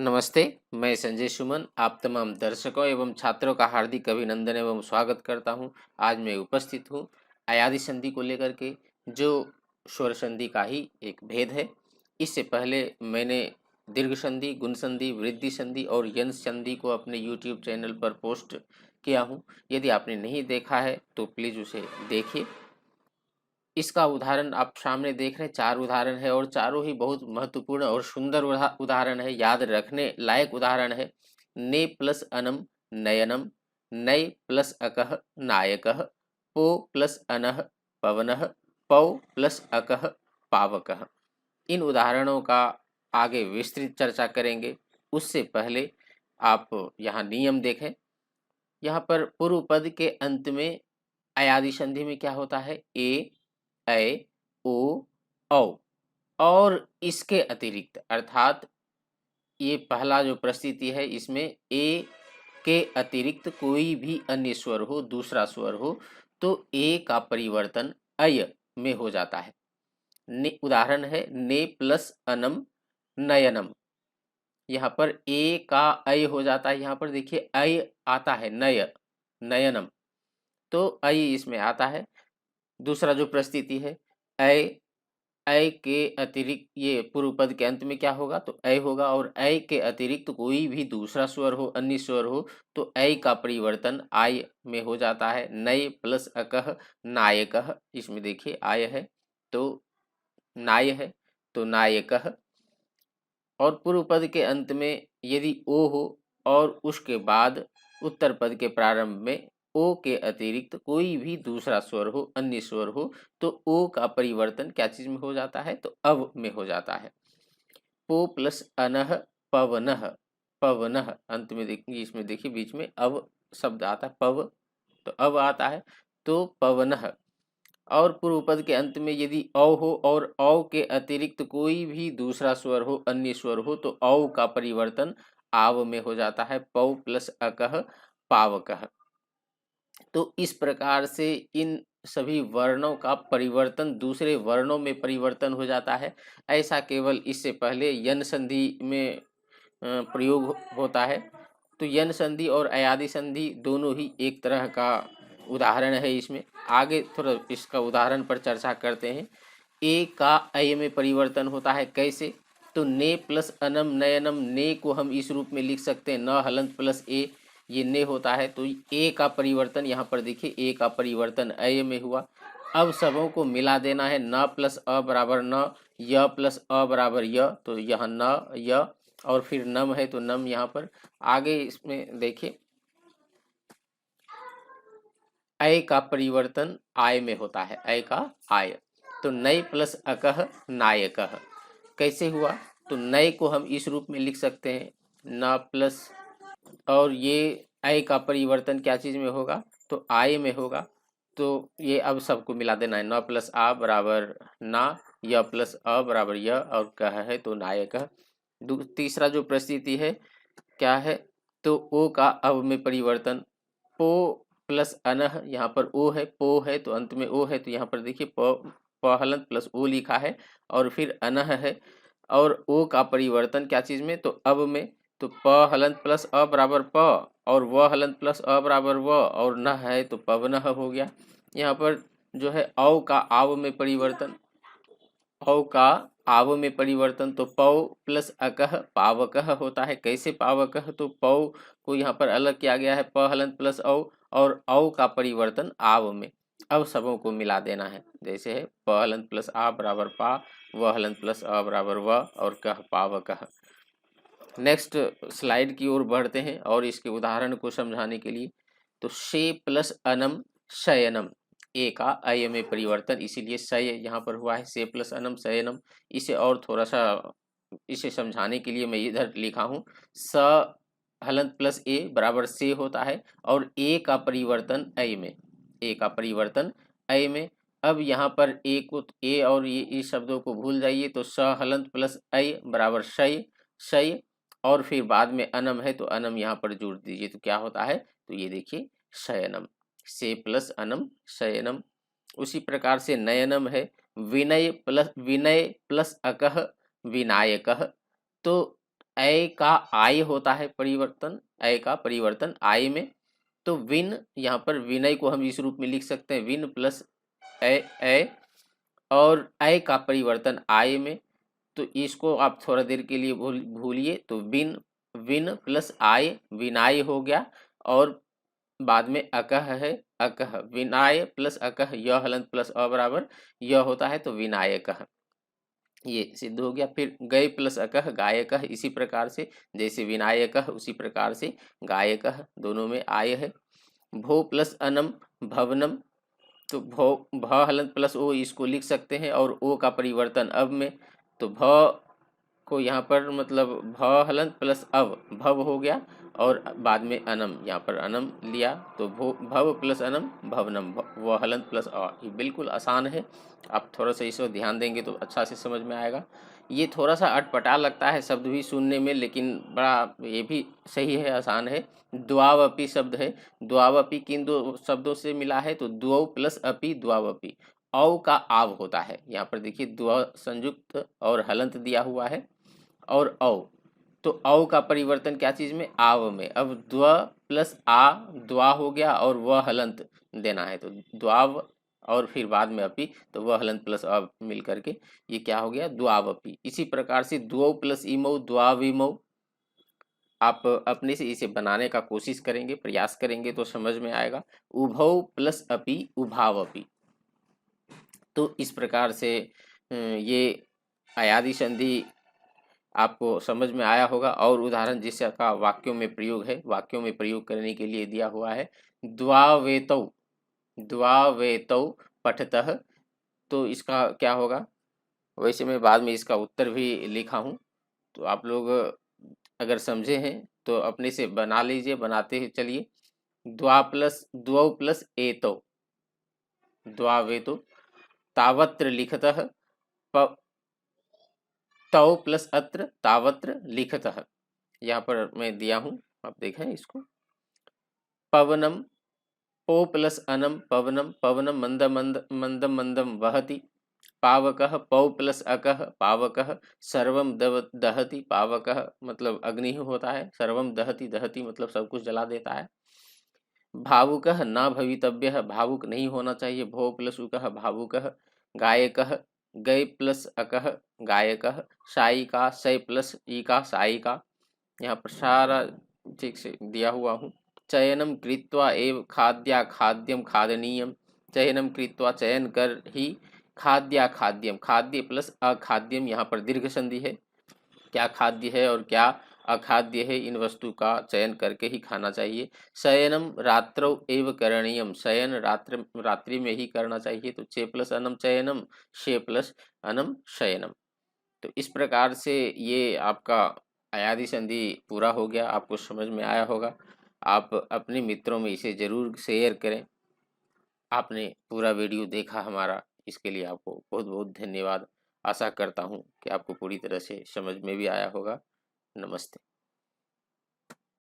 नमस्ते, मैं संजय सुमन आप तमाम दर्शकों एवं छात्रों का हार्दिक अभिनंदन एवं स्वागत करता हूं। आज मैं उपस्थित हूं अयादि संधि को लेकर के, जो स्वर संधि का ही एक भेद है। इससे पहले मैंने दीर्घ संधि, गुण संधि, वृद्धि संधि और यंत्र संधि को अपने यूट्यूब चैनल पर पोस्ट किया हूं। यदि आपने नहीं देखा है तो प्लीज़ उसे देखिए। इसका उदाहरण आप सामने देख रहे हैं, 4 उदाहरण है और चारों ही बहुत महत्वपूर्ण और सुंदर उदाहरण है, याद रखने लायक उदाहरण है। ने प्लस अनम नयनम, नय प्लस अकह नायकः, पो प्लस अनः पवनः, पौ प्लस अकह पावकः। इन उदाहरणों का आगे विस्तृत चर्चा करेंगे। उससे पहले आप यहाँ नियम देखें। यहाँ पर पूर्व पद के अंत में अयादि संधि में क्या होता है? ए, ऐ, ओ, औ। और इसके अतिरिक्त अर्थात ये पहला जो परिस्थिति है, इसमें ए के अतिरिक्त कोई भी अन्य स्वर हो, दूसरा स्वर हो, तो ए का परिवर्तन अय में हो जाता है। उदाहरण है ने प्लस अनम नयनम। यहाँ पर ए का अय हो जाता है। यहाँ पर देखिए अय आता है, नय नयनम, तो अय इसमें आता है। दूसरा जो परिस्थिति है ऐ, ऐ के अतिरिक्त ये पूर्व पद के अंत में क्या होगा? तो ऐ होगा, और ऐ के अतिरिक्त कोई भी दूसरा स्वर हो, अन्य स्वर हो, तो ऐ का परिवर्तन आय में हो जाता है। नय प्लस अकह नायकः। इसमें देखिए आय है तो नाय है तो नायकः। और पूर्व पद के अंत में यदि ओ हो और उसके बाद उत्तर पद के प्रारंभ में ओ के अतिरिक्त कोई भी दूसरा स्वर हो, अन्य स्वर हो, तो ओ का परिवर्तन क्या चीज में हो जाता है? तो अव में हो जाता है। पो प्लस अनह पवनः, पवनः अंत में देखिए, इसमें देखिए बीच में अव शब्द आता है, पव, तो अव आता है तो पवनः। और पूर्व पद के अंत में यदि औ हो और औ के अतिरिक्त कोई भी दूसरा स्वर हो, अन्य स्वर हो, तो औ का परिवर्तन आव में हो जाता है। पौ प्लस अकह पावकः। तो इस प्रकार से इन सभी वर्णों का परिवर्तन दूसरे वर्णों में परिवर्तन हो जाता है। ऐसा केवल इससे पहले यन संधि में प्रयोग होता है। तो यन संधि और अयादि संधि दोनों ही एक तरह का उदाहरण है। इसमें आगे थोड़ा इसका उदाहरण पर चर्चा करते हैं। ए का अय में परिवर्तन होता है, कैसे? तो ने प्लस अनम नयनम, ने को हम इस रूप में लिख सकते हैं न हलंत प्लस ए, ये ने होता है। तो ए का परिवर्तन यहाँ पर देखिए, ए का परिवर्तन अय में हुआ। अब सबों को मिला देना है। न प्लस अ बराबर न, य प्लस अ बराबर य, तो यह न य, और फिर नम है तो नम। यहाँ पर आगे इसमें देखिए अय का परिवर्तन आय में होता है, अय का आय। तो नय प्लस अकह नायकः कैसे हुआ? तो नय को हम इस रूप में लिख सकते हैं न प्लस, और ये अय का परिवर्तन क्या चीज में होगा? तो आय में होगा। तो ये अब सबको मिला देना है। न प्लस आ बराबर ना, य प्लस अ बराबर य, और कह है तो नायकः। तीसरा जो परिस्थिति है क्या है? तो ओ का अव में परिवर्तन। पो प्लस अनह, यहाँ पर ओ है, पो है तो अंत में ओ है, तो यहाँ पर देखिए प हलंत प्लस ओ लिखा है, और फिर अनह है, और ओ का परिवर्तन क्या चीज में? तो अब में। तो प हलंत प्लस अ बराबर प, और व हलंत प्लस अ बराबर व, और न है तो पवनः हो गया। यहाँ पर जो है औ का आव में परिवर्तन, औ का आव में परिवर्तन, तो पौ प्लस अकह पावकः होता है। कैसे पावकः? तो पौ को यहाँ पर अलग किया गया है, प हलंत प्लस औ, और औ का परिवर्तन आव में। अब सबों को मिला देना है, जैसे है प हलंत प्लस आ बराबर पा, व हलंत प्लस अ बराबर व, और कह पावकः। नेक्स्ट स्लाइड की ओर बढ़ते हैं और इसके उदाहरण को समझाने के लिए। तो से प्लस अनम शयनम, ए का अय में परिवर्तन, इसीलिए शय यहाँ पर हुआ है। से प्लस अनम शयनम। इसे और थोड़ा सा इसे समझाने के लिए मैं इधर लिखा हूँ, स हलंत प्लस ए बराबर से होता है, और ए का परिवर्तन अय में, ए का परिवर्तन अय में। अब यहाँ पर ए को, ए और ये इस शब्दों को भूल जाइए, तो स हलंत प्लस अय बराबर शय, शय, और फिर बाद में अनम है तो अनम यहाँ पर जोड़ दीजिए, तो क्या होता है? तो ये देखिए शयनम, से प्लस अनम शयनम। उसी प्रकार से नयनम है, विनय प्लस अकह विनायकः। तो अय का आय होता है परिवर्तन, अय का परिवर्तन आय में, तो विन, यहाँ पर विनय को हम इस रूप में लिख सकते हैं, विन प्लस अय अय, और अय का परिवर्तन आय में, तो इसको आप थोड़ा देर के लिए भूलिए, तो win, win plus I Vinay हो गया, और बाद में अकह है, अकह, विनाय प्लस अकह, य हलंत प्लस अ बराबर य होता है, तो विनायकः, ये सिद्ध हो गया। फिर गय प्लस अकह गायकः, इसी प्रकार से जैसे विनायकः उसी प्रकार से गायकः, दोनों में आय है। भो प्लस अनम भवनम, तो भो, भ हलंत प्लस ओ, इसको लिख सकते हैं, और ओ का परिवर्तन अब में, तो भ को यहाँ पर मतलब भ हलंत प्लस अब भव हो गया, और बाद में अनम, यहाँ पर अनम लिया, तो भो भव प्लस अनम भवनम, व हलंत प्लस अ। ये बिल्कुल आसान है, आप थोड़ा सा इसको ध्यान देंगे तो अच्छा से समझ में आएगा। ये थोड़ा सा अटपटा लगता है शब्द भी सुनने में, लेकिन बड़ा ये भी सही है, आसान है। द्वावपि शब्द है, द्वावपि किन दो शब्दों से मिला है, तो द्वौ प्लस अपि द्वावपि, औ का आव होता है, यहाँ पर देखिए द्व संयुक्त और हलंत दिया हुआ है, और औ, तो औ का परिवर्तन क्या चीज में, आव में। अब द्व प्लस आ द्वा हो गया, और वह हलंत देना है, तो द्वाव, और फिर बाद में अपि, तो वह हलंत प्लस अ मिल करके ये क्या हो गया, द्वावपि। इसी प्रकार से द्वौ प्लस इमौ द्वाविमौ, आप अपने से इसे बनाने का कोशिश करेंगे, प्रयास करेंगे तो समझ में आएगा। उभौ प्लस अपि उभावपि, तो इस प्रकार से ये अयादि संधि आपको समझ में आया होगा। और उदाहरण जिसका वाक्यों में प्रयोग है, वाक्यों में प्रयोग करने के लिए दिया हुआ है, द्वावेतौ, द्वावेतौ पठतः, तो इसका क्या होगा, वैसे मैं बाद में इसका उत्तर भी लिखा हूँ, तो आप लोग अगर समझे हैं तो अपने से बना लीजिए, बनाते ही चलिए। द्वा प्लस द्वौ प्लस एतौ, द्वावेतौ, तावत्र लिखतः, तौ प्लस अत्र तावत्र लिखतः, यहाँ पर मैं दिया हूँ, आप देखें इसको। पवनम, पो प्लस अनम पवनम, पवनम मंदम मंदम मंदम वहति, पावकः पौ प्लस अकः पावकः, सर्वम दहति, पावकः मतलब अग्नि होता है, सर्वम दहति, दहति मतलब सब कुछ जला देता है। भावुकः न भवितव्यः, भावुक नहीं होना चाहिए, भो प्लस उकः भावुकः। गायकः, गय प्लस अकः गायकः। सायिका, सय प्लस ईका सायिका, यहाँ पर सारा ठीक से दिया हुआ हूँ। चयनम कृत्वा एव खाद्या खाद्यम खादनीयम, चयनम कृत्वा चयन कर ही, खाद्या खाद्यम, खाद्य प्लस अखाद्यम, यहाँ पर दीर्घ संधि है, क्या खाद्य है और क्या अखाद्य है, इन वस्तु का चयन करके ही खाना चाहिए। शयनम रात्रौ एव करणीयम, शयन रात्रि में ही करना चाहिए, तो चे प्लस अनम चयनम, शे प्लस अनम शयनम। तो इस प्रकार से ये आपका अयादि संधि पूरा हो गया, आपको समझ में आया होगा। आप अपने मित्रों में इसे जरूर शेयर करें। आपने पूरा वीडियो देखा हमारा, इसके लिए आपको बहुत बहुत धन्यवाद। आशा करता हूँ कि आपको पूरी तरह से समझ में भी आया होगा। नमस्ते।